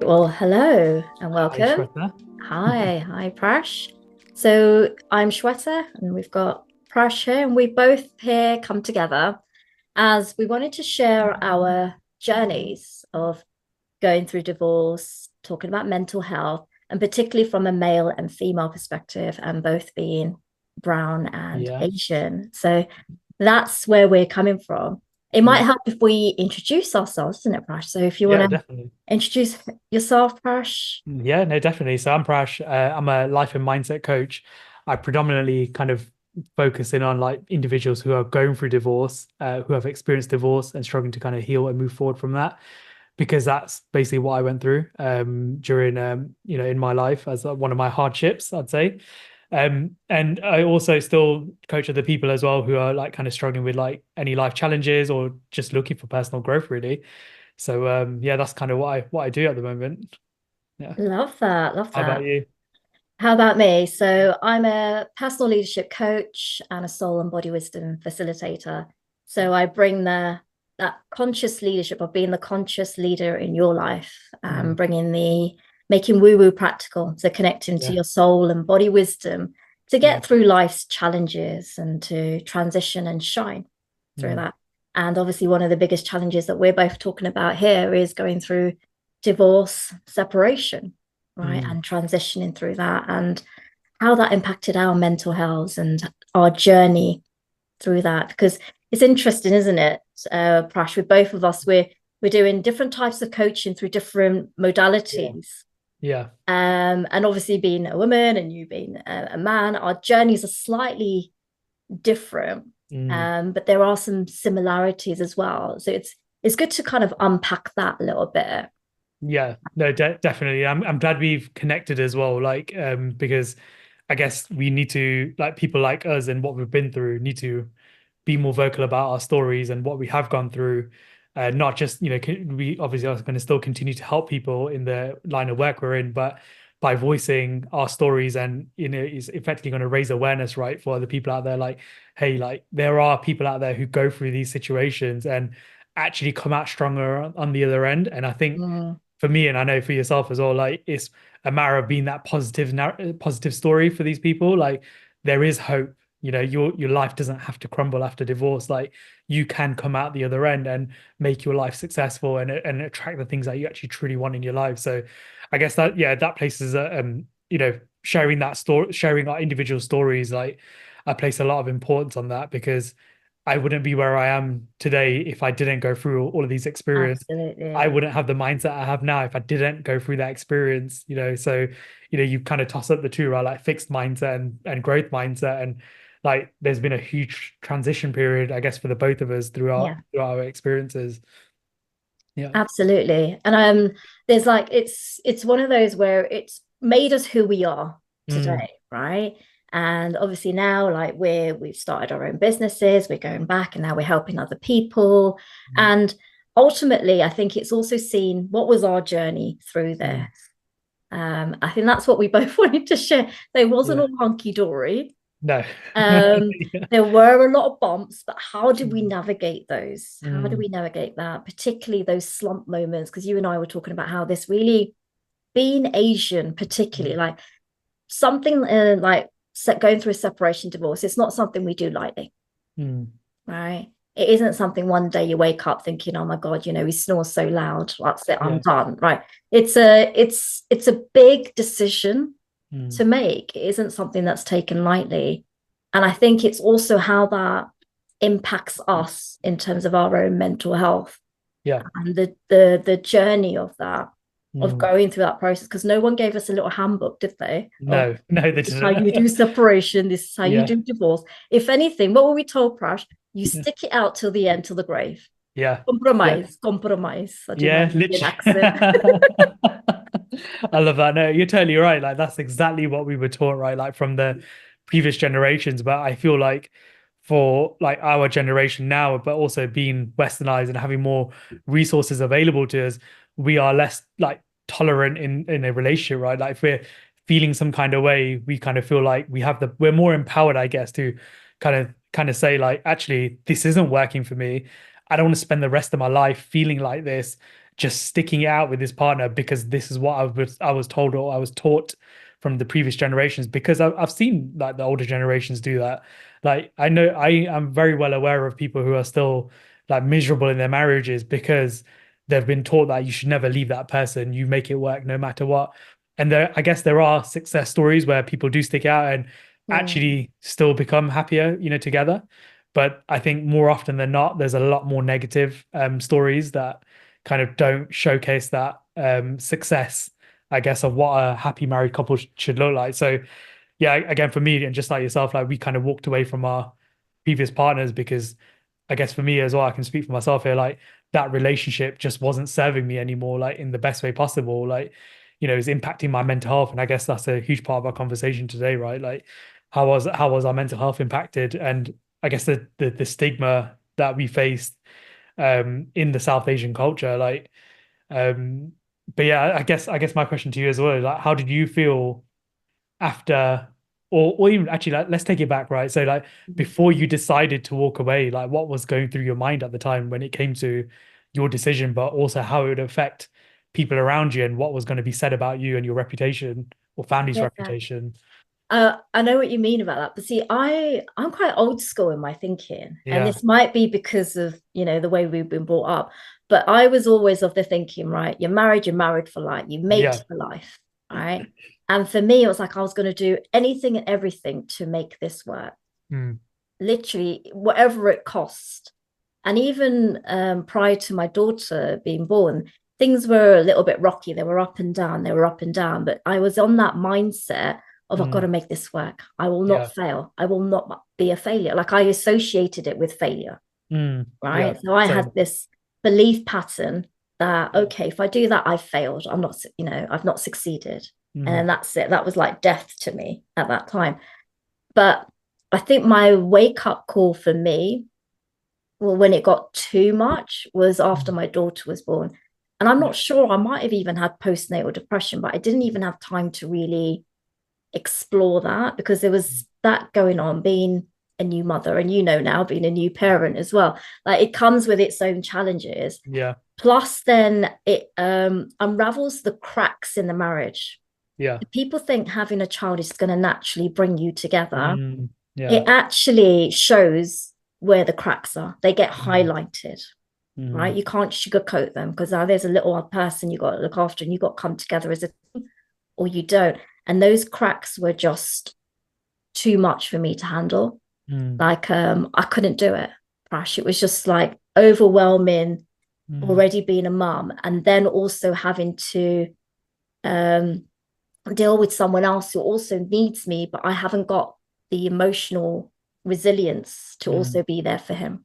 Well, hello and Hi, welcome. Shweta. Hi, Prash. So I'm Shweta, and we've got Prash here, and we both here come together as we wanted to share our journeys of going through divorce, talking about mental health, and particularly from a male and female perspective, and both being brown and Yeah, Asian. So that's where we're coming from. It might yeah, help if we introduce ourselves, doesn't it, Prash? So if you want yeah, to definitely. introduce yourself, Prash. Yeah, no, definitely. So I'm Prash. I'm a life and mindset coach. I predominantly kind of focus in on like individuals who are going through divorce, who have experienced divorce and struggling to kind of heal and move forward from that, because that's basically what I went through during in my life as one of my hardships, I'd say. And I also still coach other people as well who are like kind of struggling with like any life challenges or just looking for personal growth, really. So yeah, that's kind of what I do at the moment. Yeah. Love that. Love How about that. you? How about me? So I'm a personal leadership coach and a soul and body wisdom facilitator. So I bring the that conscious leadership of being the conscious leader in your life, Mm, bringing the making woo woo practical, so connecting to yeah, your soul and body wisdom to yeah, get through life's challenges and to transition and shine through mm, that. And obviously, one of the biggest challenges that we're both talking about here is going through divorce, separation, right? mm, And transitioning through that and how that impacted our mental health and our journey through that. Because it's interesting, isn't it, Prash? With both of us, we're doing different types of coaching through different yeah, modalities. yeah, And obviously, being a woman and you being a man, our journeys are slightly different, mm, but there are some similarities as well. So it's good to kind of unpack that a little bit. yeah. No, definitely. I'm glad we've connected as well. Like, because I guess we need to like people like us and what we've been through need to be more vocal about our stories and what we have gone through. Not just, we obviously are going to still continue to help people in the line of work we're in, but by voicing our stories and, is effectively going to raise awareness, right, for other people out there. Like, hey, like there are people out there who go through these situations and actually come out stronger on the other end. And I think Mm, for me, and I know for yourself as well, like it's a matter of being that positive story for these people. Like there is hope. Your life doesn't have to crumble after divorce. Like you can come out the other end and make your life successful and attract the things that you actually truly want in your life. So I guess that, yeah, that places sharing that story, sharing our individual stories, like I place a lot of importance on that because I wouldn't be where I am today if I didn't go through all of these experiences. I absolutely. wouldn't have the mindset I have now if I didn't go through that experience. So, you kind of toss up the two, right? Like fixed mindset and growth mindset. And like there's been a huge transition period, I guess, for the both of us Yeah. throughout our experiences. Yeah. Absolutely. And there's like it's one of those where it's made us who we are Mm, today, right? And obviously now like we've started our own businesses, we're going back and now we're helping other people. mm, And ultimately, I think it's also seen what was our journey through this. mm. I think that's what we both wanted to share. They wasn't Yeah. all hunky dory. No. Yeah. There were a lot of bumps, but how did we Mm, navigate those? How do mm, we navigate that, particularly those slump moments? Because you and I were talking about how this really, being Asian, particularly mm, like something like going through a separation divorce, it's not something we do lightly, mm. right? It isn't something one day you wake up thinking, "Oh my God, he snores so loud. That's it, I'm Yeah. done." Right? It's a big decision Mm, to make. It isn't something that's taken lightly. And I think it's also how that impacts us in terms of our own mental health yeah. and the journey of that, of Mm. going through that process. Because no one gave us a little handbook, did they? Of No, no, they this is how you didn't. do separation, this is how you Yeah. do divorce. If anything, what were we told, Prash? You Yeah. stick it out till the end, till the grave. Yeah. Yeah. Compromise, compromise. I do my Yeah, Indian literally. accent. I love that. No, you're totally right. Like that's exactly what we were taught, right? Like from the previous generations. But I feel like for like our generation now, but also being westernized and having more resources available to us, we are less like tolerant in a relationship, right? Like if we're feeling some kind of way, we kind of feel like we're more empowered, I guess, to kind of say like, actually, this isn't working for me. I don't want to spend the rest of my life feeling like this just sticking it out with his partner because this is what I was told or I was taught from the previous generations, because I've seen like the older generations do that. Like I know I am very well aware of people who are still like miserable in their marriages because they've been taught that you should never leave that person, you make it work no matter what. And there, I guess there are success stories where people do stick out and Mm. actually still become happier, together. But I think more often than not, there's a lot more negative stories that kind of don't showcase that success, I guess, of what a happy married couple should look like. So, yeah, again, for me, and just like yourself, like we kind of walked away from our previous partners because I guess for me as well, I can speak for myself here, like that relationship just wasn't serving me anymore, like in the best way possible. Like, it's impacting my mental health. And I guess that's a huge part of our conversation today, right? Like, how was our mental health impacted? And I guess the stigma that we faced in the South Asian culture. Like, um, but yeah, I guess my question to you as well is like, how did you feel after, or even actually, like, let's take it back, right? So like before you decided to walk away, like what was going through your mind at the time when it came to your decision, but also how it would affect people around you and what was going to be said about you and your reputation or family's Yeah. reputation. I know what you mean about that, but see, I'm quite old school in my thinking, and Yeah, this might be because of, the way we've been brought up. But I was always of the thinking, right? You're married for life, you mate yeah, for life, right? And for me, it was like I was going to do anything and everything to make this work, mm, literally whatever it cost. And even prior to my daughter being born, things were a little bit rocky. They were up and down, they were up and down. But I was on that mindset of, I've got mm, to make this work. I will not yeah, fail. I will not be a failure. Like I associated it with failure, yeah, right? So I had same. this belief pattern that, Yeah, okay, if I do that, I've failed. I'm not, I've not succeeded. And mm, then that's it. That was like death to me at that time. But I think my wake up call for me, well, when it got too much, was after mm, my daughter was born. And I'm yeah, not sure, I might have even had postnatal depression, but I didn't even have time to really explore that because there was that going on, being a new mother, and now being a new parent as well. Like it comes with its own challenges. yeah, Plus, then it unravels the cracks in the marriage. yeah, If people think having a child is going to naturally bring you together, yeah, it actually shows where the cracks are. They get mm, highlighted, right? mm, You can't sugarcoat them because now there's a little odd person you got to look after, and you got to come together as a team, or you don't. And those cracks were just too much for me to handle. mm, Like I couldn't do it, Prash. It was just like overwhelming mm, already being a mum, and then also having to um deal with someone else who also needs me, but I haven't got the emotional resilience to mm, also be there for him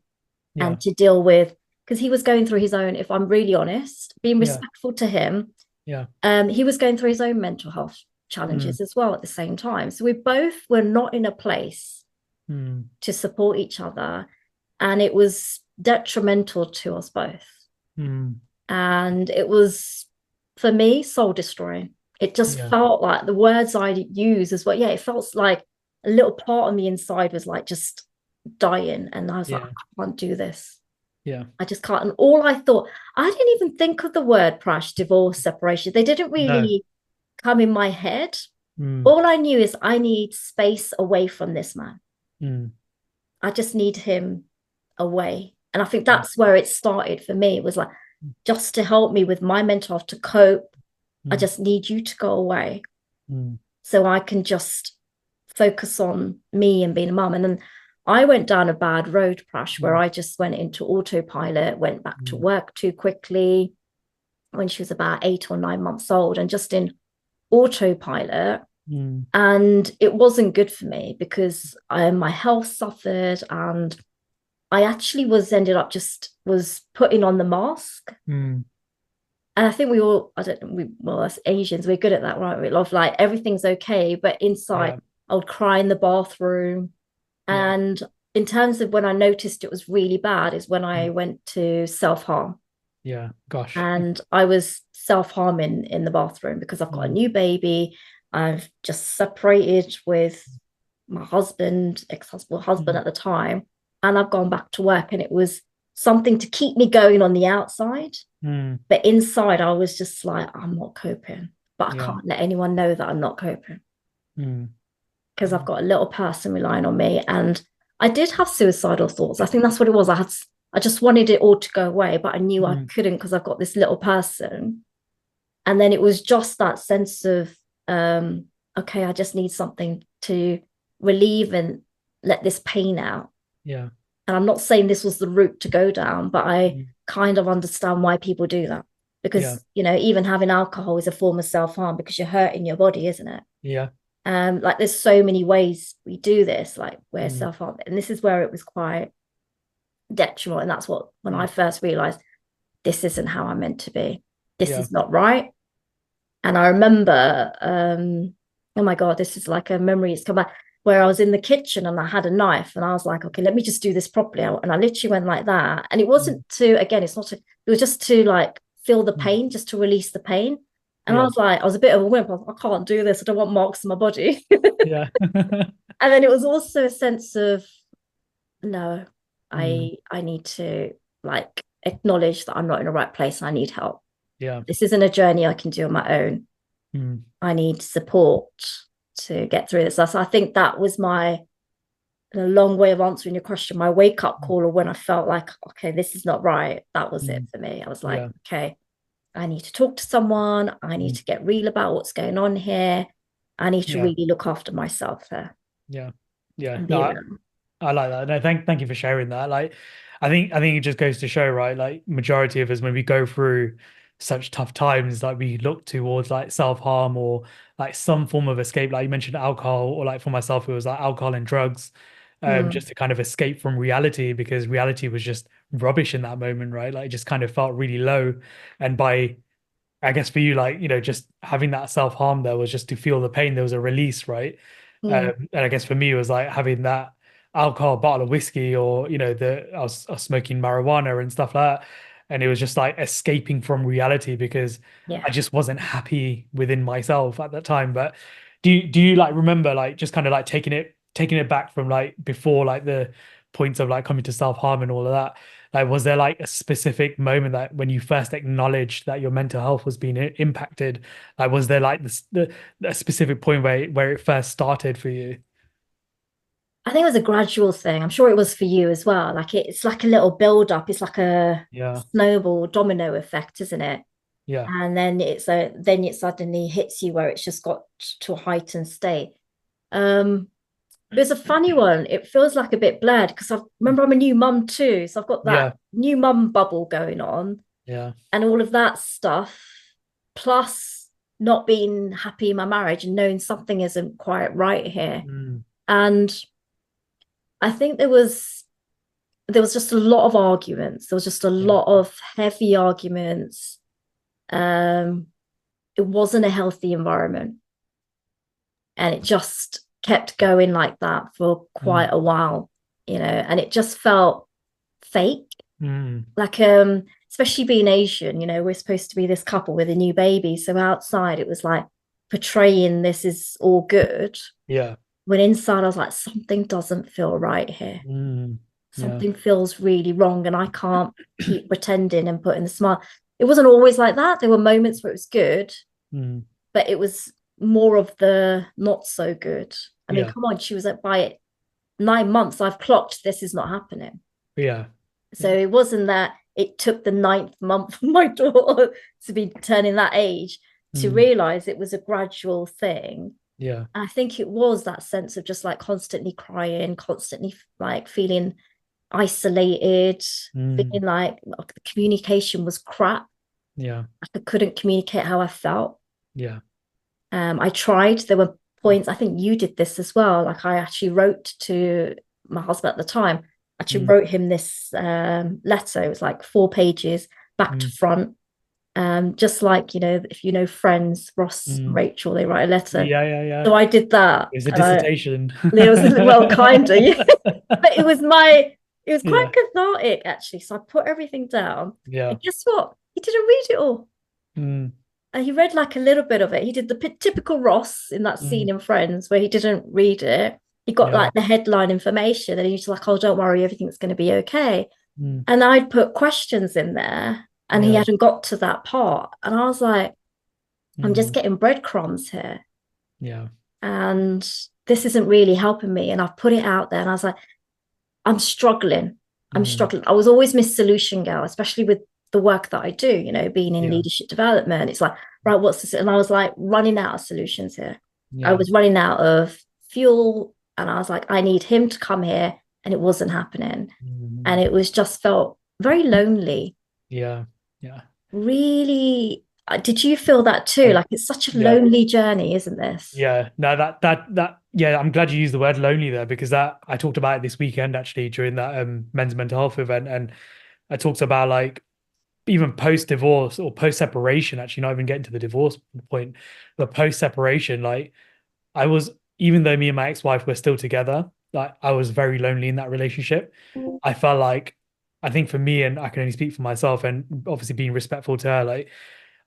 yeah, and to deal with, because he was going through his own, if I'm really honest, being yeah, respectful to him, yeah, he was going through his own mental health mm, challenges as well at the same time. So we both were not in a place mm, to support each other. And it was detrimental to us both. mm, And it was, for me, soul destroying. It just yeah, felt like the words I use as well. Yeah, it felt like a little part of me inside was like just dying. And I was like, yeah, I can't do this. yeah, I just can't. And all I thought, I didn't even think of the word Prash, divorce, separation. They didn't no, really come in my head. mm, All I knew is I need space away from this man. mm, I just need him away. And I think yeah, that's where it started for me. It was like, just to help me with my mental health to cope, I mm, just need you to go away mm, so I can just focus on me and being a mum. And then I went down a bad road, Prash, where mm, I just went into autopilot, went back to mm, work too quickly when she was about 8 or 9 months old, and just in autopilot. mm, And it wasn't good for me because my health suffered, and I actually ended up just was putting on the mask. mm, And I think we all, I don't know, well, as Asians, we're good at that, right? We love like everything's okay, but inside yeah, I would cry in the bathroom. yeah, And in terms of when I noticed it was really bad, is when I mm, went to self-harm. yeah, gosh, And I was self-harming in the bathroom because I've got a mm, new baby. I've just separated with my husband, ex-husband, husband mm, at the time, and I've gone back to work. And it was something to keep me going on the outside. Mm. But inside, I was just like, I'm not coping, but I Yeah. can't let anyone know that I'm not coping Mm. because I've got a little person relying on me. And I did have suicidal thoughts. I think that's what it was. I just wanted it all to go away, but I knew I Mm. couldn't because I've got this little person. And then it was just that sense of, um, okay, I just need something to relieve and let this pain out. Yeah. And I'm not saying this was the route to go down, but I Mm. kind of understand why people do that. Yeah. Because, even having alcohol is a form of self-harm because you're hurting your body, isn't it? Yeah. Like there's so many ways we do this, like where Mm. self-harm, and this is where it was quite detrimental. And that's what when Mm. I first realized this isn't how I'm meant to be. This Yeah. is not right. And I remember, oh my God, this is like a memory. It's come back where I was in the kitchen and I had a knife and I was like, okay, let me just do this properly. And I literally went like that. And it Mm. wasn't to, again, it's not to, it was just to like feel the Mm. pain, just to release the pain. And I Yeah. was like, I was a bit of a wimp. I can't do this. I don't want marks on my body. Yeah. And then it was also a sense of, no, Mm. I need to like acknowledge that I'm not in the right place. I need help. Yeah. This isn't a journey I can do on my own. Mm. I need support to get through this. So I think that was a long way of answering your question. My wake up call, or when I felt like, okay, this is not right, that was it Mm. for me. I was like, Yeah. okay, I need to talk to someone. I need Mm. to get real about what's going on here. I need to Yeah. really look after myself here Yeah. Yeah. and No, be real. I like that. No, thank you for sharing that. Like, I think it just goes to show, right? Like, majority of us, when we go through such tough times, like we look towards like self-harm or like some form of escape. Like you mentioned alcohol, or like for myself, it was like alcohol and drugs, Mm, just to kind of escape from reality because reality was just rubbish in that moment, right? Like, it just kind of felt really low. And by I guess for you, like, just having that self-harm there was just to feel the pain. There was a release, right? mm, And I guess for me, it was like having that alcohol bottle of whiskey or, I was smoking marijuana and stuff like that. And it was just like escaping from reality because I yeah. just wasn't happy within myself at that time. But do you like remember like just kind of like taking it back from like before like the points of like coming to self-harm and all of that? Like, was there like a specific moment that when you first acknowledged that your mental health was being impacted? Like, was there like a specific point where it first started for you? I think it was a gradual thing. I'm sure it was for you as well. Like it's like a little build up. It's like a Yeah, snowball domino effect, isn't it? yeah, And then it suddenly hits you where it's just got to a heightened state. Um, there's a funny one. It feels like a bit blurred because I remember I'm a new mum too, so I've got that yeah, new mum bubble going on yeah, and all of that stuff, plus not being happy in my marriage and knowing something isn't quite right here. mm, And I think there was just a lot of arguments. There was just a yeah, lot of heavy arguments. Um, it wasn't a healthy environment. And it just kept going like that for mm, quite a while, and it just felt fake. mm, Like, especially being Asian, we're supposed to be this couple with a new baby. So outside it was like portraying this is all good. yeah, When inside I was like, something doesn't feel right here. mm, yeah, Something feels really wrong, and I can't keep pretending and putting the smile. It wasn't always like that. There were moments where it was good, mm, but it was more of the not so good. I mean, yeah, come on, she was at by 9 months. I've clocked this is not happening. yeah, So yeah, it wasn't that it took the ninth month for my daughter to be turning that age to mm, realize it was a gradual thing. yeah, And I think it was that sense of just like constantly crying, constantly like feeling isolated, mm, feeling like the communication was crap. yeah, I couldn't communicate how I felt. yeah, I tried. There were points, I think you did this as well. Like I actually wrote to my husband at the time, actually mm, wrote him this letter. It was like 4 pages, back to mm, front. Just like, if you know friends, Ross and mm. Rachel, they write a letter. Yeah, yeah, yeah. So I did that. It was a And dissertation. it was, well, kind of, yeah. But it was quite Yeah, cathartic actually. So I put everything down. yeah, And guess what? He didn't read it all. mm, And he read like a little bit of it. He did the typical Ross in that mm, scene in Friends where he didn't read it. He got yeah, like the headline information and he's like, oh, don't worry, everything's going to be okay. Mm. And I'd put questions in there and he Yeah. hadn't got to that part. And I was like, I'm just Mm. getting breadcrumbs here. Yeah. And this isn't really helping me. And I've put it out there and I was like, I'm struggling. I'm Mm. struggling. I was always Miss Solution Girl, especially with the work that I do, being in Yeah. leadership development. It's like, right, what's this? And I was like running out of solutions here. I Yeah. was running out of fuel. And I was like, I need him to come here. And it wasn't happening. And Mm. it was just felt very lonely. Yeah. Yeah. Really, did you feel that too? I, Like it's such a yeah. lonely journey, isn't this? Yeah, no, yeah, I'm glad you used the word lonely there because that I talked about it this weekend actually during that men's mental health event, and I talked about like even post divorce or post separation, actually not even getting to the divorce point, but post separation, like I was, even though me and my ex-wife were still together, like I was very lonely in that relationship. I felt like, I think for me, and I can only speak for myself, and obviously being respectful to her, like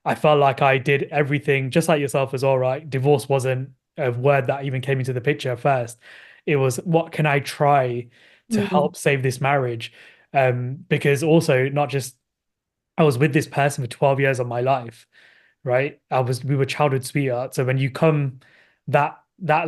I felt like I did everything just like yourself as well, right? Divorce wasn't a word that even came into the picture at first. It was, what can I try to Mm, help save this marriage? Because also not just I was with this person for 12 years of my life, right? We were childhood sweethearts. So when you come that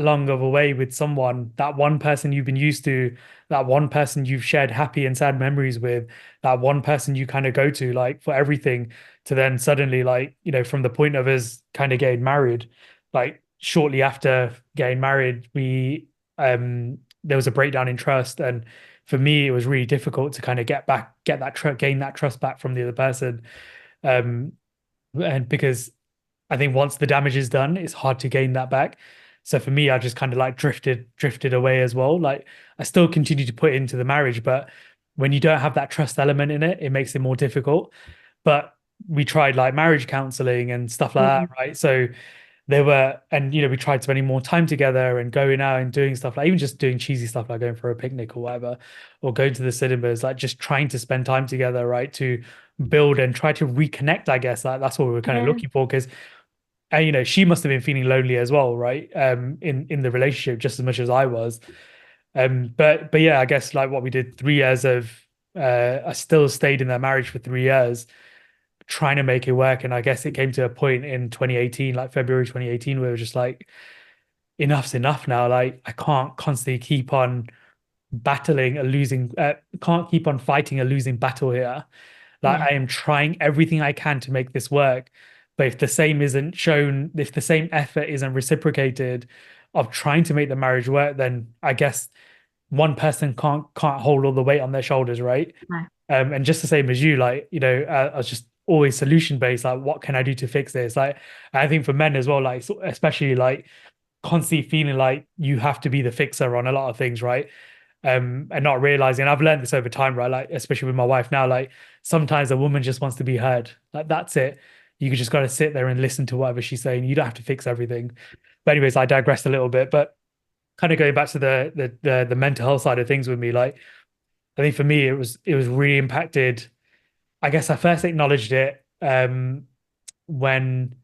long of a way with someone, that one person you've been used to, that one person you've shared happy and sad memories with, that one person you kind of go to like for everything, to then suddenly like, from the point of us kind of getting married, like shortly after getting married, we there was a breakdown in trust. And for me, it was really difficult to kind of gain that trust back from the other person. Um, and because I think once the damage is done, it's hard to gain that back. So for me, I just kind of like drifted away as well. Like I still continue to put into the marriage, but when you don't have that trust element in it, it makes it more difficult. But we tried like marriage counseling and stuff like that, mm, right? So there were, and we tried spending more time together and going out and doing stuff like even just doing cheesy stuff like going for a picnic or whatever, or going to the cinemas, like just trying to spend time together, right? To build and try to reconnect, I guess. Like that's what we were kind of yeah. looking for. Because and she must have been feeling lonely as well, right? In the relationship just as much as I was. But yeah, I guess like what we did 3 years of I still stayed in that marriage for 3 years, trying to make it work. And I guess it came to a point in 2018, like February 2018, where we were just like, enough's enough now. Like I can't constantly keep on battling a losing can't keep on fighting a losing battle here. Like Yeah. I am trying everything I can to make this work, but if the same isn't shown, if the same effort isn't reciprocated of trying to make the marriage work, then I guess one person can't hold all the weight on their shoulders, right? No. And just the same as you, like, I was just always solution based, like what can I do to fix this? Like I think for men as well, like especially like constantly feeling like you have to be the fixer on a lot of things, right? And not realizing, I've learned this over time, right? Like, especially with my wife now, like sometimes a woman just wants to be heard. Like, that's it. You just got to sit there and listen to whatever she's saying. You don't have to fix everything. But anyways, I digressed a little bit. But kind of going back to the mental health side of things with me, like I think for me it was really impacted. I guess I first acknowledged it when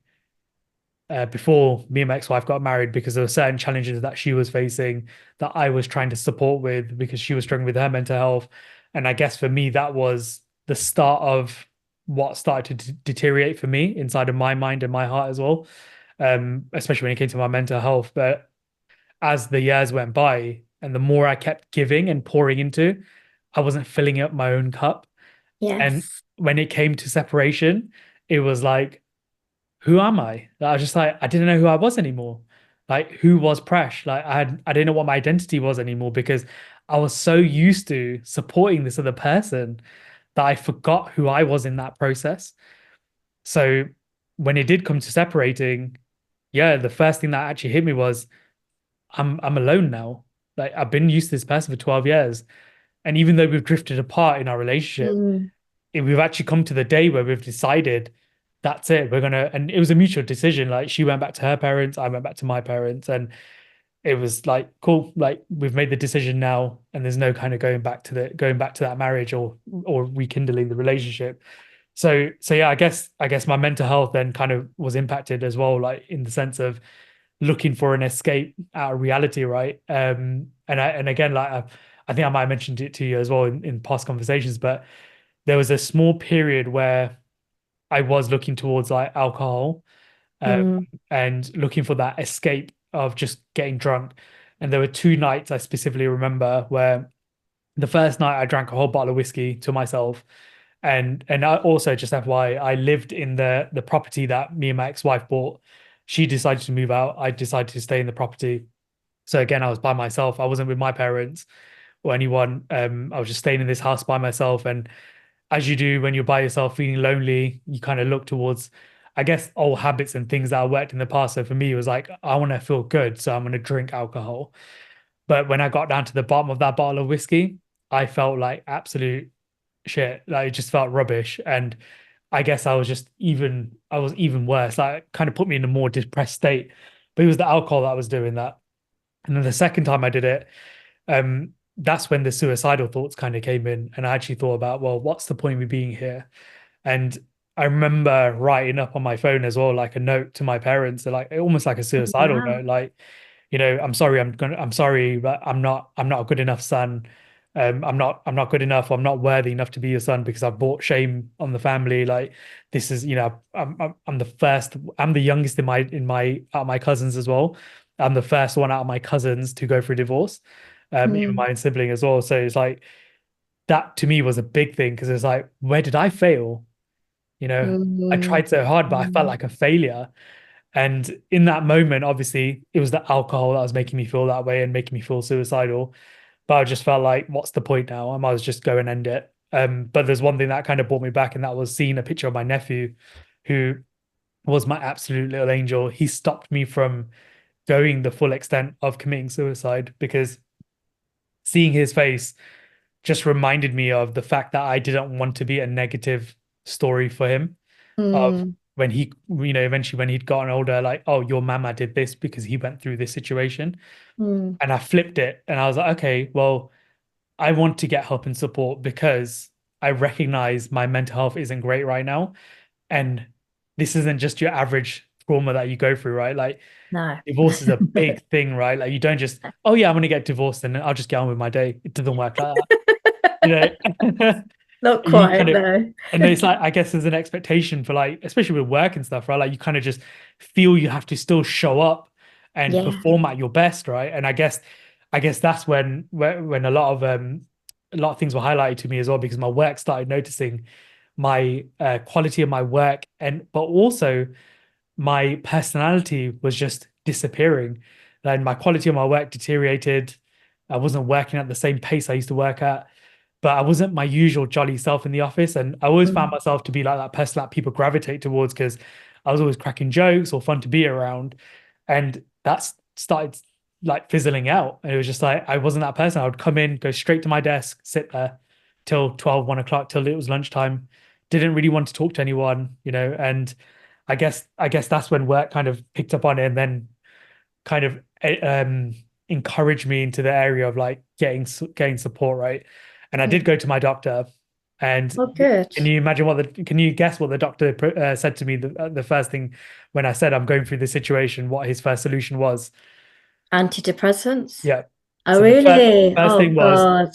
before me and my ex-wife got married, because there were certain challenges that she was facing that I was trying to support with because she was struggling with her mental health. And I guess for me, that was the start of what started to deteriorate for me inside of my mind and my heart as well, especially when it came to my mental health. But as the years went by and the more I kept giving and pouring into, I wasn't filling up my own cup. And Yes. when it came to separation, it was like, who am I? Like, I was just like, I didn't know who I was anymore. Like, who was Presh? Like, I didn't know what my identity was anymore because I was so used to supporting this other person that I forgot who I was in that process. So when it did come to separating, yeah, the first thing that actually hit me was I'm alone now. Like, I've been used to this person for 12 years. And even though we've drifted apart in our relationship, Mm, we've actually come to the day where we've decided that's it. We're gonna, and it was a mutual decision. Like she went back to her parents, I went back to my parents, and it was like cool. Like we've made the decision now, and there's no kind of going back to that marriage or rekindling the relationship. So yeah, I guess my mental health then kind of was impacted as well, like in the sense of looking for an escape out of reality, right? And again, like I think I might have mentioned it to you as well in past conversations, but there was a small period where I was looking towards like alcohol, um, Mm, and looking for that escape of just getting drunk. And there were two nights I specifically remember where the first night I drank a whole bottle of whiskey to myself. And I also, just FYI, I lived in the property that me and my ex-wife bought. She decided to move out. I decided to stay in the property. So again, I was by myself. I wasn't with my parents or anyone. I was just staying in this house by myself. And as you do when you're by yourself feeling lonely, you kind of look towards, I guess, old habits and things that I worked in the past. So for me, it was like, I want to feel good, so I'm going to drink alcohol. But when I got down to the bottom of that bottle of whiskey, I felt like absolute shit. Like it just felt rubbish. And I guess I was even worse. Like it kind of put me in a more depressed state. But it was the alcohol that was doing that. And then the second time I did it, that's when the suicidal thoughts kind of came in. And I actually thought about, well, what's the point of me being here? And I remember writing up on my phone as well, like a note to my parents, like almost like a oh, suicidal wow. note, like, I'm sorry, but I'm not a good enough son. I'm not good enough. I'm not worthy enough to be your son because I've brought shame on the family. Like this is, I'm the first, I'm the youngest out of my cousins as well. I'm the first one out of my cousins to go through divorce, even Mm, my own sibling as well. So it's like that to me was a big thing because it's like, where did I fail? I mm, tried so hard, but I felt mm. like a failure. And in that moment, obviously, it was the alcohol that was making me feel that way and making me feel suicidal. But I just felt like, what's the point now? I might as well just go and end it. But there's one thing that kind of brought me back, and that was seeing a picture of my nephew, who was my absolute little angel. He stopped me from going the full extent of committing suicide because seeing his face just reminded me of the fact that I didn't want to be a negative story for him of Mm, when he, eventually when he'd gotten older, like, oh, your mama did this because he went through this situation. mm, And I flipped it and I was like, okay, well, I want to get help and support because I recognize my mental health isn't great right now. And this isn't just your average trauma that you go through, right? Like no. divorce is a big thing, right? Like you don't just, oh yeah, I'm gonna get divorced and I'll just get on with my day. It doesn't work like that, Not you quite, kind of, no. and it's like I guess there's an expectation for like especially with work and stuff, right? Like you kind of just feel you have to still show up and Yeah. perform at your best, right? And I guess that's when a lot of things were highlighted to me as well because my work started noticing my quality of my work and but also my personality was just disappearing. And my quality of my work deteriorated. I wasn't working at the same pace I used to work at, but I wasn't my usual jolly self in the office. And I always found Mm, myself to be like that person that people gravitate towards because I was always cracking jokes or fun to be around. And that started like fizzling out. And it was just like I wasn't that person. I would come in, go straight to my desk, sit there till 12, 1 o'clock, till it was lunchtime. Didn't really want to talk to anyone, and I guess that's when work kind of picked up on it and then kind of encouraged me into the area of like getting support, right? And I did mm. go to my doctor, and Oh, good. can you guess what the doctor said to me the first thing when I said I'm going through this situation, what his first solution was? Antidepressants? Yeah. Oh, So the really? first Oh, thing was God.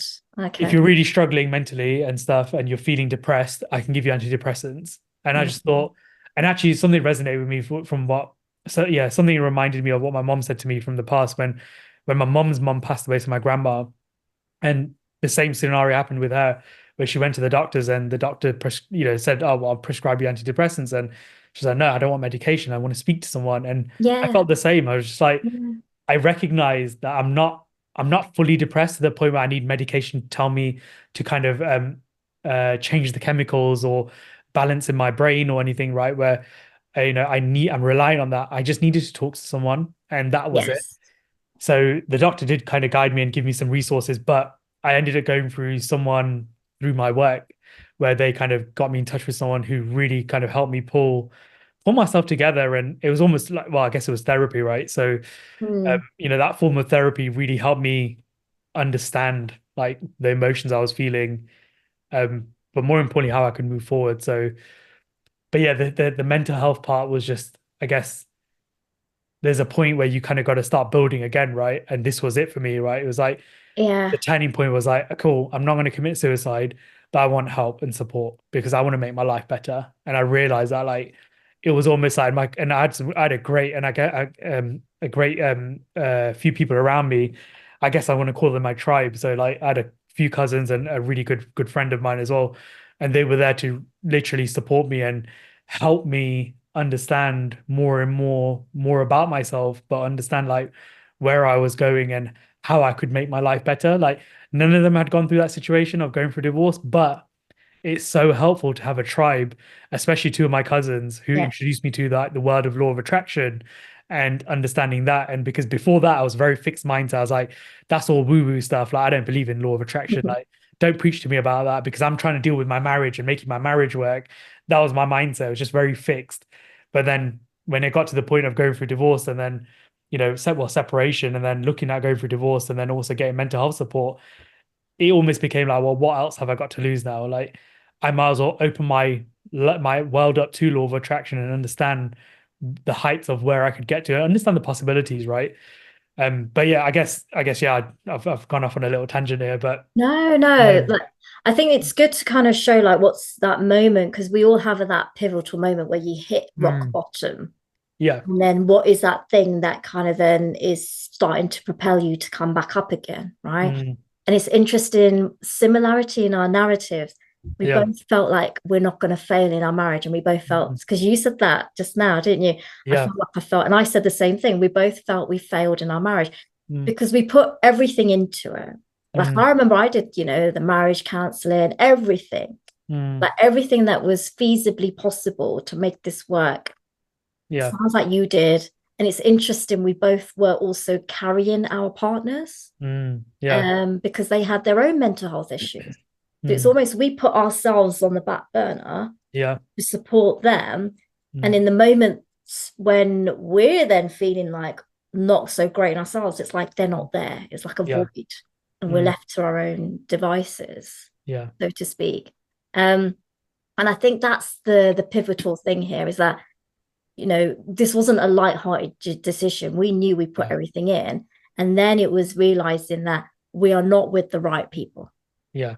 if Okay. you're really struggling mentally and stuff and you're feeling depressed, I can give you antidepressants. And I just Mm, thought, and actually something resonated with me from what, so yeah, something reminded me of what my mom said to me from the past when my mom's mom passed away, so my grandma, and the same scenario happened with her, where she went to the doctors and the doctor, said, "Oh, well, I'll prescribe you antidepressants," and she's like, "No, I don't want medication. I want to speak to someone." And I yeah. felt the same. I was just like, Yeah. I recognize that I'm not fully depressed to the point where I need medication to tell me to kind of change the chemicals or balance in my brain or anything, right? Where I'm relying on that. I just needed to talk to someone and that was it. Yes. So the doctor did kind of guide me and give me some resources, but I ended up going through my work where they kind of got me in touch with someone who really kind of helped me pull myself together. And it was almost like, well, I guess it was therapy, right? So Mm, that form of therapy really helped me understand like the emotions I was feeling, but more importantly, how I could move forward. So, but yeah, the mental health part was just, I guess, there's a point where you kind of got to start building again, right? And this was it for me, right? It was like Yeah. The turning point was like, cool, I'm not going to commit suicide, but I want help and support because I want to make my life better. And I realized that like it was almost like and I had a great and I get a great few people around me. I guess I want to call them my tribe. So like I had a few cousins and a really good friend of mine as well, and they were there to literally support me and help me understand more and more about myself, but understand like where I was going and how I could make my life better. Like none of them had gone through that situation of going through divorce, but it's so helpful to have a tribe, especially two of my cousins who Yeah. introduced me to the world of law of attraction and understanding that. And because before that, I was very fixed mindset. I was like, that's all woo-woo stuff. Like, I don't believe in law of attraction. Like, don't preach to me about that because I'm trying to deal with my marriage and making my marriage work. That was my mindset. It was just very fixed. But then when it got to the point of going through divorce and then, separation and then looking at going through divorce and then also getting mental health support, it almost became like, well, what else have I got to lose now? Like, I might as well open my world up to law of attraction and understand the heights of where I could get to, understand the possibilities, right? But yeah, I guess, yeah, I've gone off on a little tangent here, but No, no. um, Like, I think it's good to kind of show like what's that moment, because we all have that pivotal moment where you hit rock mm, bottom. yeah, And then what is that thing that kind of then is starting to propel you to come back up again, right? mm, And it's interesting similarity in our narratives. We yeah, both felt like we're not going to fail in our marriage. And we both felt, mm, because you said that just now, didn't you? I yeah, felt like I felt, and I said the same thing. We both felt we failed in our marriage mm, because we put everything into it. Like mm, I remember I did, the marriage counseling, mm, like everything that was feasibly possible to make this work. yeah, Sounds like you did. And it's interesting, we both were also carrying our partners yeah, because they had their own mental health issues. So it's mm, almost we put ourselves on the back burner yeah, to support them. And mm, in the moments when we're then feeling like not so great in ourselves, it's like they're not there. It's like a yeah, void. And we're mm, left to our own devices, yeah, so to speak. Um, and I think that's the pivotal thing here is that this wasn't a light-hearted decision. We knew we put yeah, everything in, and then it was realizing that we are not with the right people, yeah,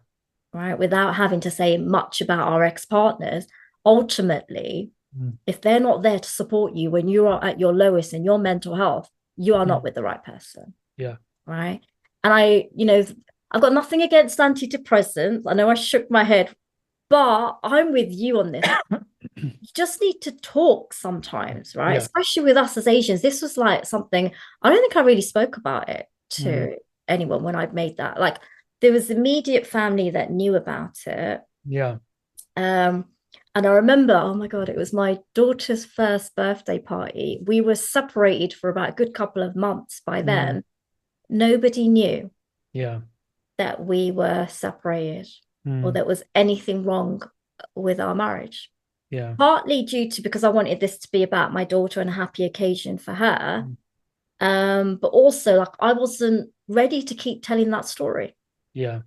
right? Without having to say much about our ex-partners, ultimately, mm, if they're not there to support you when you are at your lowest in your mental health, you are not mm, with the right person, yeah, right? And I've got nothing against antidepressants. I know I shook my head, but I'm with you on this. You just need to talk sometimes, right? yeah, Especially with us as Asians. This was like something I don't think I really spoke about it mm, to anyone when I'd made that. Like there was immediate family that knew about it. yeah, Um, and I remember, oh my God, it was my daughter's first birthday party. We were separated for about a good couple of months by mm, then. Nobody knew yeah, that we were separated or mm, there was anything wrong with our marriage. yeah, Partly due to because I wanted this to be about my daughter and a happy occasion for her. mm, But also like I wasn't ready to keep telling that story. yeah,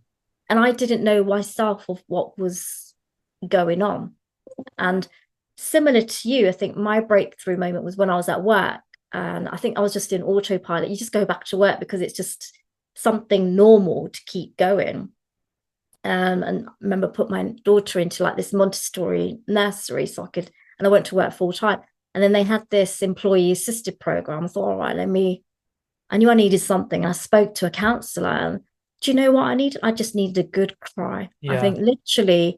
And I didn't know myself of what was going on. And similar to you, I think my breakthrough moment was when I was at work. And I think I was just in autopilot. You just go back to work because it's just something normal to keep going. And I remember put my daughter into like this Montessori nursery so I could, and I went to work full time. And then they had this employee assisted program. I thought, all right, I knew I needed something. I spoke to a counselor and do you know what I needed? I just needed a good cry. I yeah, think literally,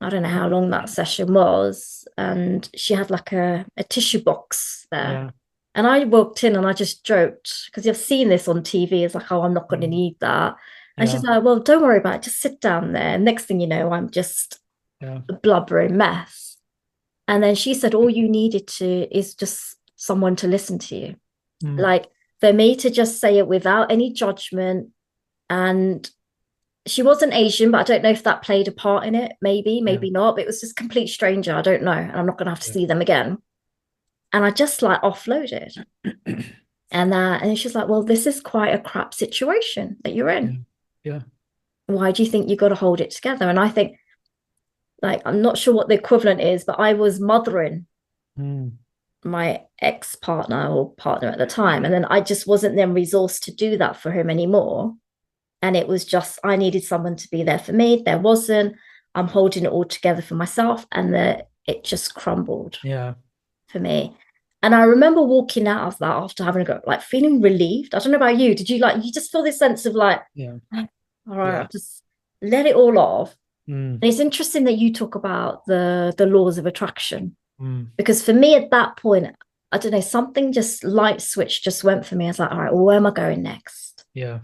I don't know how long that session was. And she had like a tissue box there. yeah, And I walked in and I just joked because you've seen this on TV. It's like, oh, I'm not going to mm, need that. And she's yeah, like, well, don't worry about it. Just sit down there. And next thing you know, I'm just yeah, a blubbering mess. And then she said, all you needed to is just someone to listen to you. mm, Like for me to just say it without any judgment. And she wasn't Asian, but I don't know if that played a part in it. Maybe, yeah, maybe not. But it was just a complete stranger. I don't know. And I'm not going to have to yeah, see them again. And I just like offloaded. And she's like, well, this is quite a crap situation that you're yeah, in. yeah, Why do you think you got to hold it together? And I think, like, I'm not sure what the equivalent is, but I was mothering mm, my ex partner or partner at the time. And then I just wasn't then resourced to do that for him anymore. And it was just, I needed someone to be there for me. There wasn't. I'm holding it all together for myself. And it just crumbled Yeah. for me. And I remember walking out of that after having a go, like feeling relieved. I don't know about you. Did you like, you just feel this sense of like, Yeah. all right, Yeah. I've just let it all off. Mm. And it's interesting that you talk about the laws of attraction, Mm. because for me at that point, I don't know, something just light switch just went for me. I was like, all right, well, where am I going next? Yeah.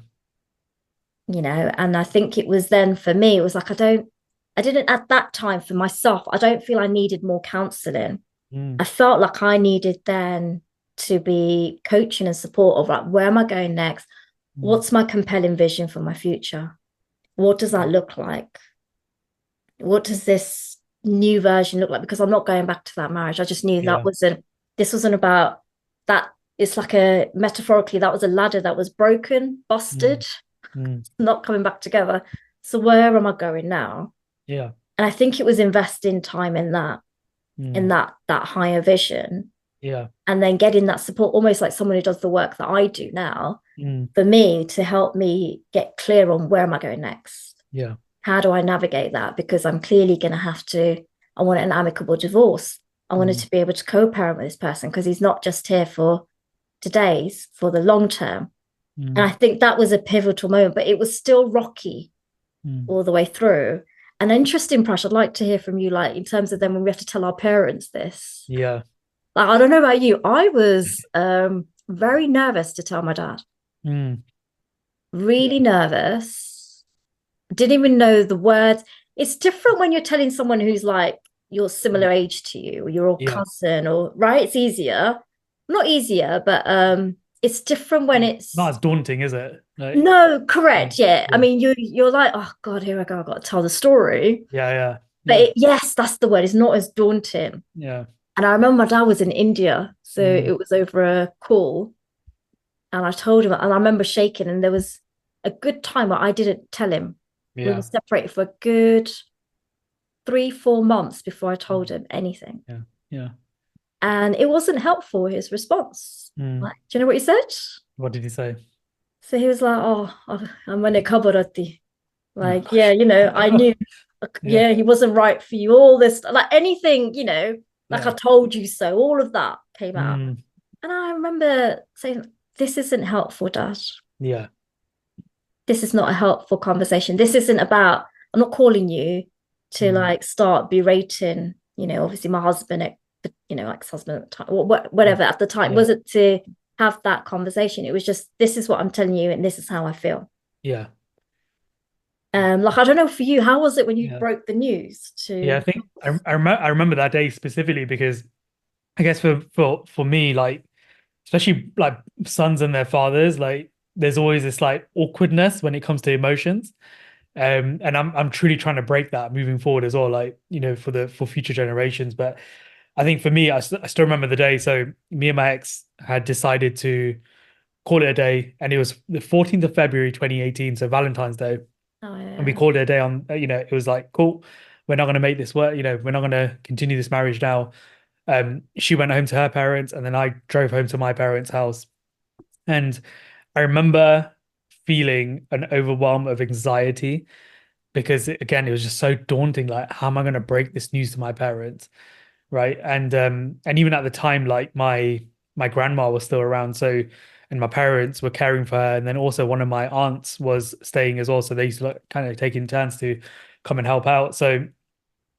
And I think it was then for me, it was like, I didn't at that time for myself, I don't feel I needed more counseling. Mm. I felt like I needed then to be coaching and support of like, where am I going next? Mm. What's my compelling vision for my future? What does that look like? What does this new version look like? Because I'm not going back to that marriage. I just knew Yeah. this wasn't about that. It's like a metaphorically, that was a ladder that was broken, Mm. busted, Mm. not coming back together. So where am I going now? Yeah. And I think it was investing time in Mm. that higher vision, Yeah. and then getting that support, almost like someone who does the work that I do now, Mm. for me to help me get clear on where am I going next? Yeah. How do I navigate that? Because I'm clearly going to have to, I want an amicable divorce. I wanted Mm. to be able to co-parent with this person because he's not just here for today's, for the long term. And Mm. I think that was a pivotal moment, but it was still rocky Mm. all the way through. And interesting, Prash, I'd like to hear from you, like in terms of then when we have to tell our parents this. Yeah. Like, I don't know about you, I was very nervous to tell my dad. Mm. Really nervous. Didn't even know the words. It's different when you're telling someone who's like your Yeah. similar age to you, or your Yeah. cousin, or right. It's easier, not easier, but it's different when Not it's as daunting, is it? Like, no, yeah. correct. Yeah, I Yeah. mean, you're like, oh God, here I go. I've got to tell the story. Yeah. Yeah. But Yeah. yes, that's the word. It's not as daunting. Yeah. And I remember my dad was in India, so Mm. it was over a call, and I told him, and I remember shaking, and there was a good time where I didn't tell him. We were Yeah. separated for a good 3, 4 months before I Mm. told him anything. Yeah. Yeah. And it wasn't helpful, his response. Mm. Like, do you know what he said? What did he say? So he was like, oh, I'm going to cover at the, Oh like, yeah, gosh. I knew, like, Yeah. yeah, he wasn't right for you, all this, like anything, like I Yeah. told you so, all of that came out. Mm. And I remember saying, this isn't helpful, Dad. Yeah. This is not a helpful conversation. This isn't about, I'm not calling you to Mm. like start berating, obviously my husband, ex-husband at the time, or Yeah. whatever at the time, Yeah. wasn't to have that conversation. It was just, this is what I'm telling you, and this is how I feel. Yeah. Like, I don't know for you, how was it when you Yeah. broke the news Yeah. to, I think I remember that day specifically because I guess for me, like especially like sons and their fathers, like there's always this like awkwardness when it comes to emotions. And I'm truly trying to break that moving forward as well, like, for future generations. But I think for me, I still remember the day. So me and my ex had decided to call it a day, and it was the 14th of February 2018, so Valentine's Day. oh And we yeah. called it a day on, it was like, cool, we're not going to make this work, we're not going to continue this marriage now. She went home to her parents, and then I drove home to my parents' house. And I remember feeling an overwhelm of anxiety because again, it was just so daunting. Like, how am I going to break this news to my parents? Right. And even at the time, like my grandma was still around. So, and my parents were caring for her. And then also one of my aunts was staying as well. So they used to like, kind of take in turns to come and help out. So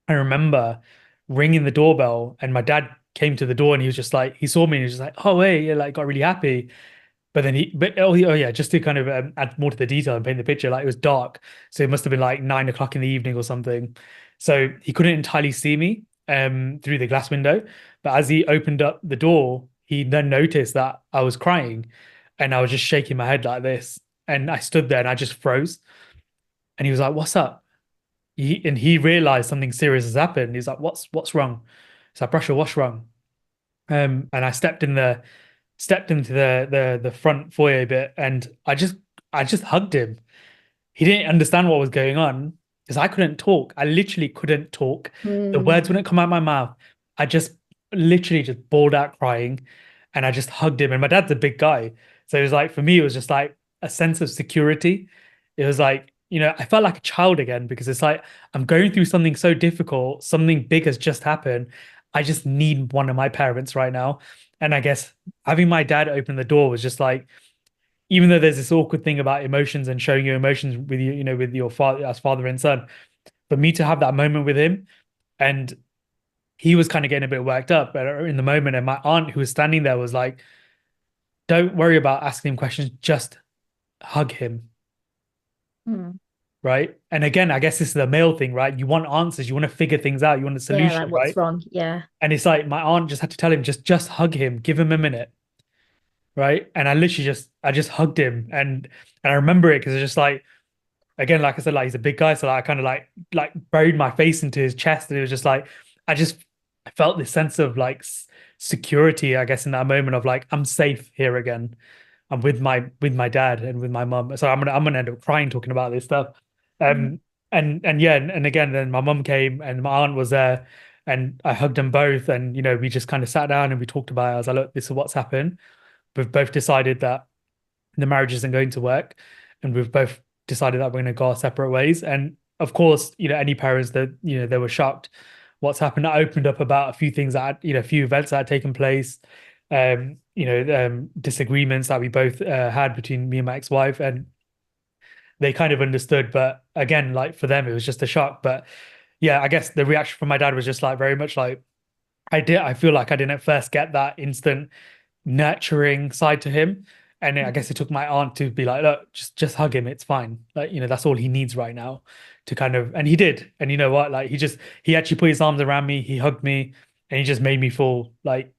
I remember ringing the doorbell, and my dad came to the door, and he was just like, he saw me and he was just like, oh, hey, yeah, like got really happy. But then oh yeah, just to kind of add more to the detail and paint the picture, like it was dark, so it must have been like 9 o'clock in the evening or something. So he couldn't entirely see me through the glass window, but as he opened up the door, he then noticed that I was crying, and I was just shaking my head like this, and I stood there and I just froze, and he was like, "What's up?" And he realized something serious has happened. He's like, "What's wrong?" It's like, "Prashil, what's wrong?" And I stepped into the front foyer bit, and I just hugged him. He didn't understand what was going on because I couldn't talk. I literally couldn't talk. The words Mm, wouldn't come out of my mouth. I just literally just bawled out crying, and I just hugged him. And my dad's a big guy, so it was like for me, it was just like a sense of security. it was like, I felt like a child again because it's like I'm going through something so difficult, something big has just happened. I just need one of my parents right now. And I guess having my dad open the door was just like, even though there's this awkward thing about emotions and showing your emotions with with your father as father and son, for me to have that moment with him, and he was kind of getting a bit worked up in the moment, and my aunt who was standing there was like, "Don't worry about asking him questions, just hug him." Mm. Right. And again, I guess this is the male thing, right? You want answers, you want to figure things out, you want a Yeah, like solution, what's right? wrong? Yeah. And it's like my aunt just had to tell him, just hug him, give him a minute, right? And I literally I just hugged him, and I remember it because it's just like, again, like I said, like he's a big guy, so like, I kind of like buried my face into his chest, and it was just like I just I felt this sense of like security, I guess, in that moment of like I'm safe here again. I'm with my dad and with my mum. So I'm gonna end up crying talking about this stuff. Mm. Um and yeah, and again, then my mum came and my aunt was there, and I hugged them both, and we just kind of sat down and we talked about it. I was like, look, this is what's happened. We've both decided that the marriage isn't going to work, and we've both decided that we're going to go our separate ways. And of course, any parents that they were shocked what's happened. I opened up about a few things that a few events that had taken place, disagreements that we both had between me and my ex-wife, and they kind of understood. But again, like for them, it was just a shock. But yeah, I guess the reaction from my dad was just like very much like I feel like I didn't at first get that instant nurturing side to him. And I guess it took my aunt to be like, look, just hug him. It's fine. Like, that's all he needs right now to kind of, and he did. And you know what? Like he actually put his arms around me, he hugged me, and he just made me feel like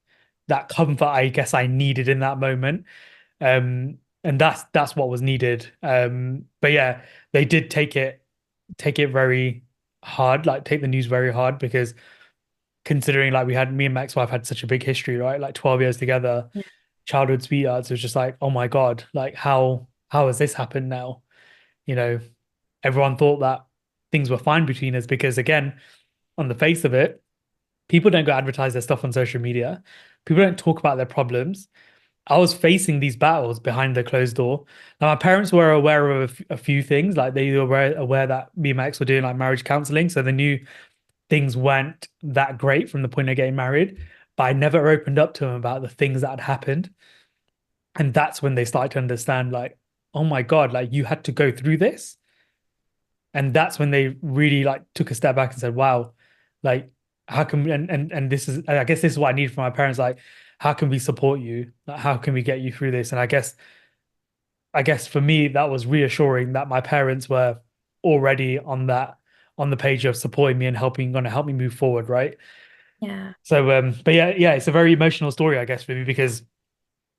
that comfort I guess I needed in that moment. And that's what was needed. But yeah, they did take it very hard, like take the news very hard because considering like me and my ex-wife had such a big history, right? Like 12 years together, Yeah. childhood sweethearts. It was just like, oh my God, like how has this happened now? You know, everyone thought that things were fine between us because again, on the face of it, people don't go advertise their stuff on social media. People don't talk about their problems. I was facing these battles behind the closed door. Now, my parents were aware of a few things, like they were aware that me and my ex were doing like marriage counseling, so they knew things weren't that great from the point of getting married, but I never opened up to them about the things that had happened. And that's when they started to understand, like, oh my God, like you had to go through this. And that's when they really like took a step back and said, wow, like how can we and this is I guess this is what I need from my parents, like, how can we support you? Like how can we get you through this? And I guess for me that was reassuring that my parents were already on the page of supporting me and gonna help me move forward, right? Yeah. So, but yeah, it's a very emotional story, I guess, for me because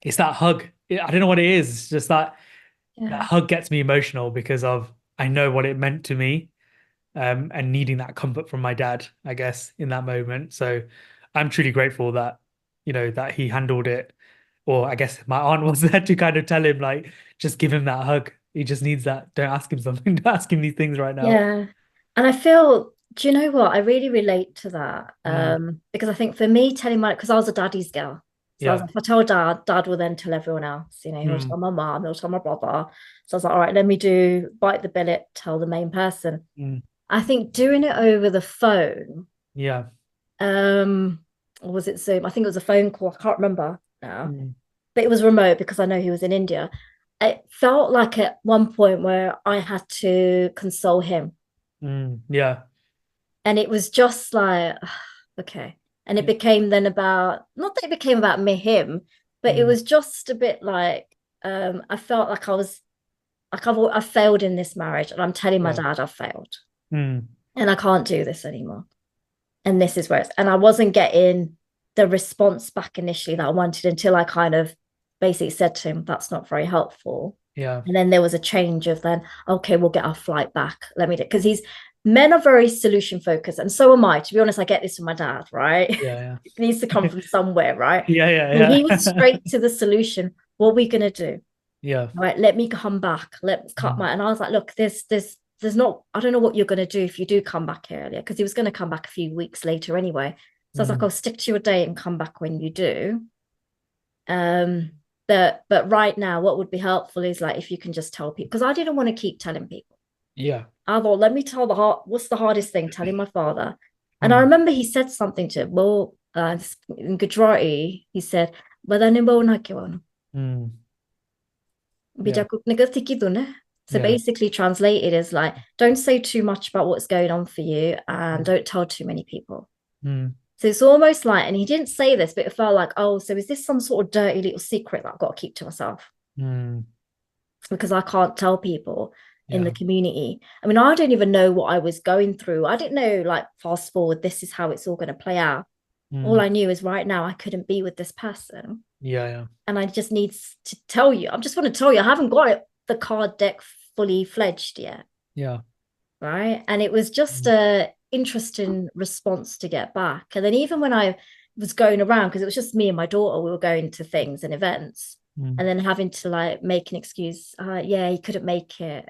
it's that hug. I don't know what it is. It's just that Yeah. hug gets me emotional because of I know what it meant to me, and needing that comfort from my dad, I guess, in that moment. So, I'm truly grateful that that he handled it, or I guess my aunt was there to kind of tell him like, just give him that hug. He just needs that. Don't ask him something. Don't ask him these things right now. Yeah. And I feel, do you know what? I really relate to that. Mm, Because I think for me, telling my, because I was a daddy's girl. So I was yeah. like, if I told dad, dad will then tell everyone else. He'll Mm, tell my mom, he'll tell my brother. So I was like, all right, let me do bite the billet, tell the main person. mm, I think doing it over the phone, yeah. um, or was it Zoom? I think it was a phone call. I can't remember now, Mm, but it was remote because I know he was in India. It felt like at one point where I had to console him. yeah. And it was just like, okay. And it Yeah. became then about, not that it became about me, him, but it Mm, was just a bit like, I felt like I was, like I failed in this marriage and I'm telling my yeah. dad I've failed Mm, and I can't do this anymore. And this is where it's, and I wasn't getting the response back initially that I wanted until I kind of basically said to him, that's not very helpful. yeah. And then there was a change of then, okay, we'll get our flight back. Let me do, because men are very solution focused. And so am I. To be honest, I get this from my dad, right? Yeah. It needs to come Yeah. from somewhere, right? Yeah, And he yeah, was yeah. straight to the solution. What are we gonna do? Yeah. All right, let me come back. Let's cut Mm, my, and I was like, look, there's not, I don't know what you're gonna do if you do come back earlier, because he was gonna come back a few weeks later anyway. So I was like, mm, I'll stick to your date and come back when you do. Um, but right now, what would be helpful is like if you can just tell people, because I didn't want to keep telling people. Yeah. I thought, let me tell what's the hardest thing? Telling my father. And I Mm. remember he said something to him. Well, in Gujarati, he said, "Badane bau na kewano." Mm. Yeah. Bijakuk negative ne. So Yeah. basically translated is like, don't say too much about what's going on for you and Mm. don't tell too many people. Mm. So it's almost like, and he didn't say this, but it felt like, oh, so is this some sort of dirty little secret that I've got to keep to myself? Mm. Because I can't tell people in the Yeah. community. I mean, I don't even know what I was going through. I didn't know, like, fast forward, this is how it's all going to play out. All Mm. I knew is right now I couldn't be with this person. Yeah. Yeah. And I just need to tell you, I just want to tell you, I haven't got the card deck fully fledged yet. Yeah. Right. And it was just Mm. a interesting response to get back. And then even when I was going around, because it was just me and my daughter, we were going to things and events Mm. and then having to like make an excuse. Yeah, he couldn't make it,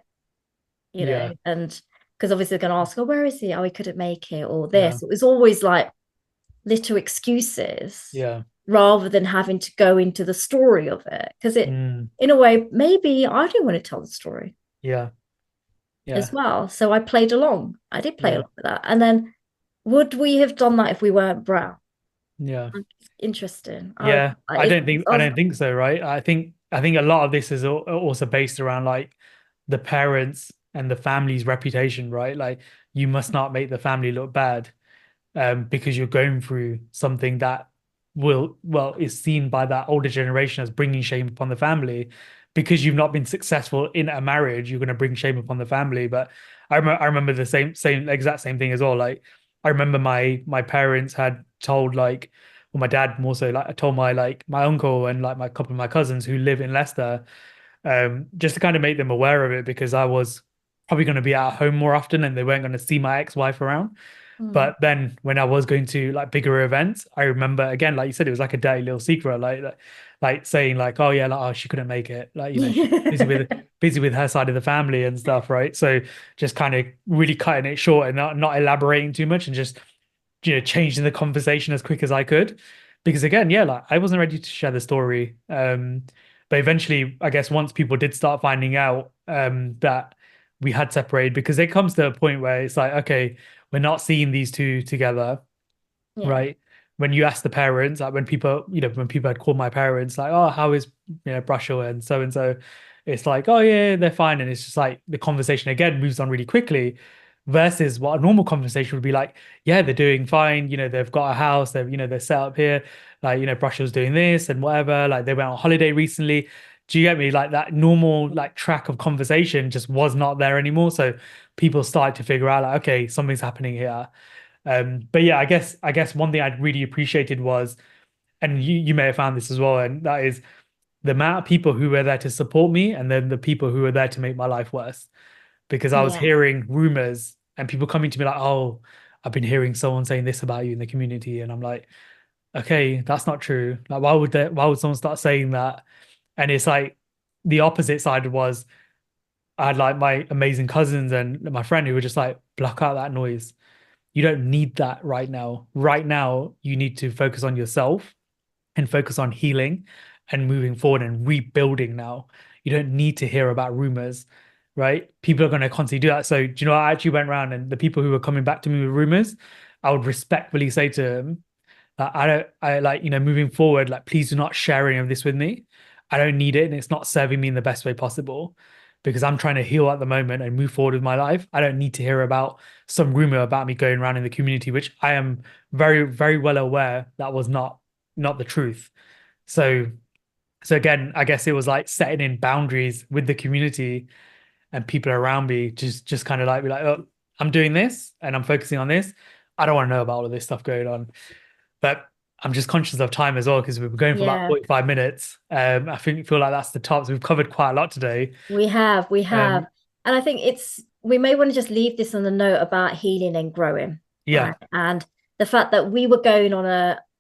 Yeah. and because obviously they're going to ask, oh, where is he? Oh, he couldn't make it, or Yeah. this. It was always like little excuses Yeah. rather than having to go into the story of it. Because Mm. in a way, maybe I didn't want to tell the story Yeah. as Yeah. well. So I played along. I did play Yeah. along with that. And then would we have done that if we weren't brown? Yeah. Interesting. Yeah. I I was, don't think so, right? I think a lot of this is also based around like the parents and the family's reputation, right? Like you must not make the family look bad. Because you're going through something that is seen by that older generation as bringing shame upon the family. Because you've not been successful in a marriage, you're going to bring shame upon the family. But I remember the same exact same thing as well. Like I remember my parents had told like, well, my dad more so like I told my uncle and like my couple of my cousins who live in Leicester, just to kind of make them aware of it because I was probably going to be at home more often and they weren't going to see my ex-wife around. mm. But then when I was going to like bigger events, I remember again, like you said, it was like a dirty little secret, like saying like, oh yeah, like oh she couldn't make it, like she's busy with her side of the family and stuff, right? So just kind of really cutting it short and not elaborating too much and just changing the conversation as quick as I could, because again, yeah, like I wasn't ready to share the story. But eventually, I guess once people did start finding out that we had separated, because it comes to a point where it's like, okay, we're not seeing these two together, Yeah. right? When you ask the parents, like when people had called my parents, like, oh, how is Brushel and so, it's like, oh yeah, they're fine, and it's just like the conversation again moves on really quickly, versus what a normal conversation would be like, yeah, they're doing fine, they've got a house, they're set up here, like Brushel's doing this and whatever, like they went on holiday recently. Do you get me? Like that normal like track of conversation just was not there anymore. So people started to figure out like, okay, something's happening here. But yeah, I guess one thing I'd really appreciated was, and you may have found this as well, and that is the amount of people who were there to support me, and then the people who were there to make my life worse. Because I was Yeah. hearing rumors and people coming to me like, "Oh, I've been hearing someone saying this about you in the community," and I'm like, "Okay, that's not true. Like, why would someone start saying that?" And it's like the opposite side was I had like my amazing cousins and my friend who were just like, "Block out that noise. You don't need that right now. Right now, you need to focus on yourself and focus on healing and moving forward and rebuilding now. You don't need to hear about rumors, right? People are going to constantly do that. So, do you know, I actually went around and the people who were coming back to me with rumors, I would respectfully say to them, I don't, I like, moving forward, like, please do not share any of this with me. I don't need it and it's not serving me in the best way possible because I'm trying to heal at the moment and move forward with my life. I don't need to hear about some rumor about me going around in the community, which I am very, very well aware that was not the truth. So, so again, I guess it was like setting in boundaries with the community and people around me, just kind of like be like, oh, I'm doing this and I'm focusing on this. I don't want to know about all of this stuff going on. But I'm just conscious of time as well because we've been going for about Yeah. 45 minutes. I feel like that's the top. So we've covered quite a lot today. We have. Um, And I think we may want to just leave this on the note about healing and growing, yeah. right? And the fact that we were going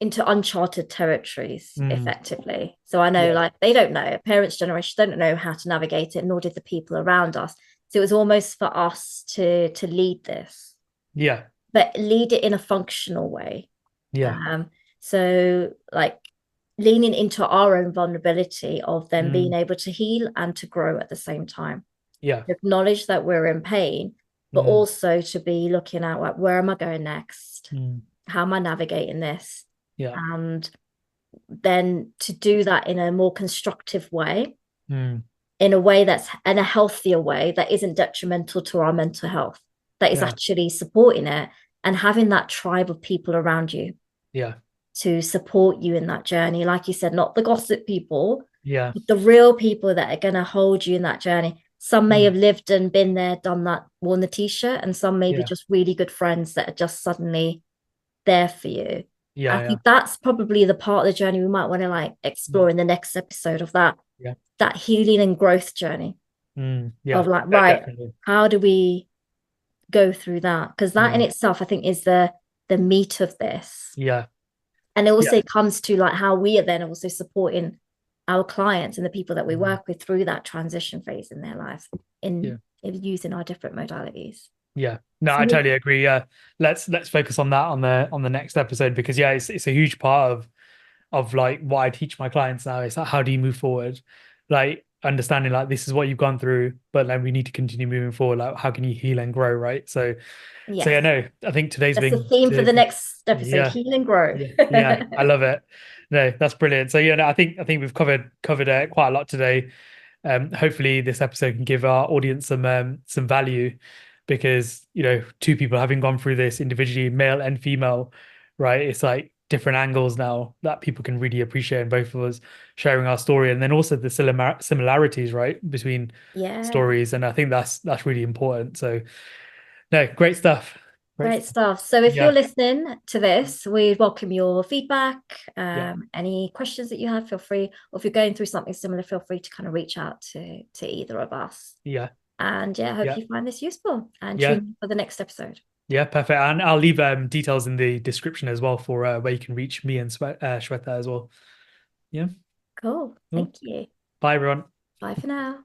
into uncharted territories Mm, effectively. So I know yeah. like they don't know, parents' generation don't know how to navigate it, nor did the people around us. So it was almost for us to lead this, Yeah. but lead it in a functional way. Yeah. Um, so like leaning into our own vulnerability of them being Mm. able to heal and to grow at the same time. Yeah. Acknowledge that we're in pain, but Mm. also to be looking at like, where am I going next? Mm. How am I navigating this? Yeah. And then to do that in a more constructive way, Mm. in a way that's in a healthier way that isn't detrimental to our mental health, that is Yeah. actually supporting it, and having that tribe of people around you Yeah. to support you in that journey. Like you said, not the gossip people, Yeah. but the real people that are going to hold you in that journey. Some may Mm. have lived and been there, done that, worn the t-shirt, and some may be Yeah. just really good friends that are just suddenly there for you. I Yeah. Yeah. think that's probably the part of the journey we might want to like Mm. explore in the next episode of that Yeah. that healing and growth journey Mm. Yeah. of like, No, right, definitely. how do we go through that? Because that in Mm. itself, I think, is the meat of this. Yeah. And it Yeah. also comes to like how we are then also supporting our clients and the people that we Mm. work with through that transition phase in their lives Yeah. in using our different modalities. Yeah. No, I So totally agree. Yeah. Let's focus on that on the next episode because yeah, it's a huge part of like what I teach my clients now. Is like how do you move forward? Like understanding like this is what you've gone through, but like we need to continue moving forward. Like how can you heal and grow, right? So yeah, yes, no, I think today's that's the been theme for to the next episode, yeah, heal and grow. yeah, yeah. I love it. No, that's brilliant. So yeah, no, I think we've covered quite a lot today. Hopefully this episode can give our audience some value because two people having gone through this individually, male and female, right? It's like different angles now that people can really appreciate, and both of us sharing our story, and then also the similarities, right, between Yeah. stories, and I think that's really important. So no, great stuff. Great Great stuff. stuff. So if you're Yeah, listening to this, we welcome your feedback. yeah, Any questions that you have, feel free. Or if you're going through something similar, feel free to kind of reach out to either of us. yeah, And yeah, I hope yeah, you find this useful and tune yeah. in for the next episode. Yeah, perfect. And I'll leave details in the description as well for where you can reach me and Shweta as well. Yeah. Cool. Cool. Thank you. Bye, everyone. Bye for now.